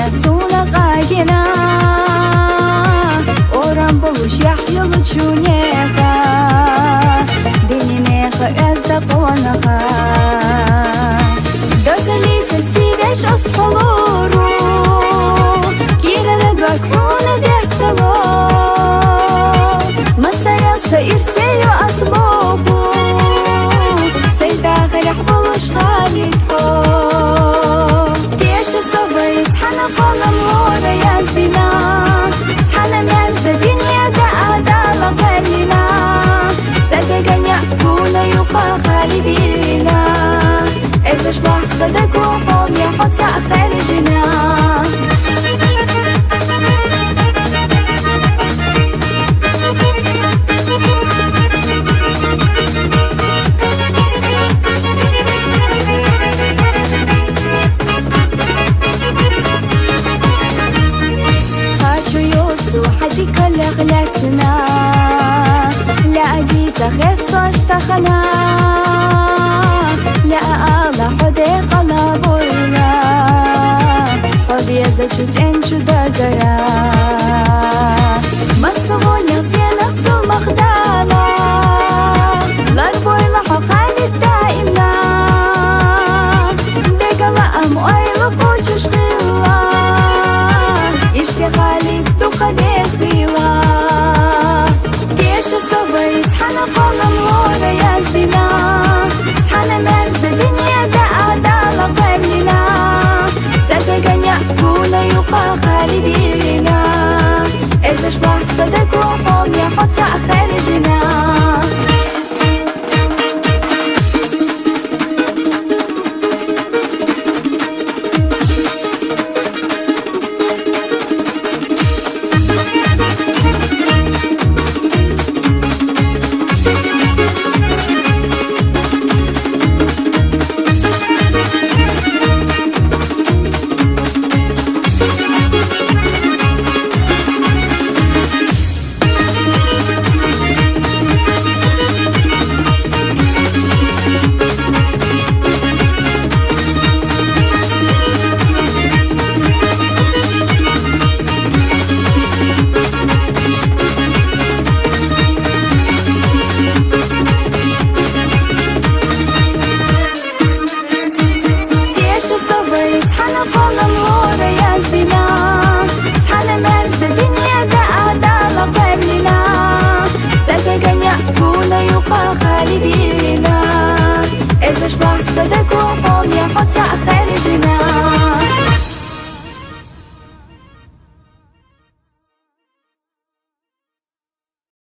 يحصول غاينا ورم بوش يحيل تشونيكا ديني ميخا يزدق ونخا دزلي تسيدش أصحلورو كيرا ردوك حونا ديكتلو مسايا سير سيو أسبوبو سيدا غير حبلوش خالدهو تيش صبر يتحنى قلم ورا يزبنا تحنى مرز الدنيا دا أدالا غيرنا صدقا يأكون يقا خالدينا إذا شلح صدقوهم يحط خارجنا حديك لغلتنا لا أجيت غيست واشتخنا لا أعلى حديق لابورنا حبي زجت انشو دقرا مصغون يصينك سو مخدالا لاربوي لحو خالد دائمنا بقلا أمويل قوش غلا إرسي خالد دخلي خيلا تيش صبر يتحنى قلم ورا يزبنا تحنى مرز الدنيا دا أدالا قلنا صدقا يأكون يقا خالدينا إذا شلح صدقوهم يحط خارجنا تحنى قلم ورا يزبنا تحنى مرز الدنيا دا أدالا قلنا صدقا يأكون يقا خالدينا إذا شلح صدق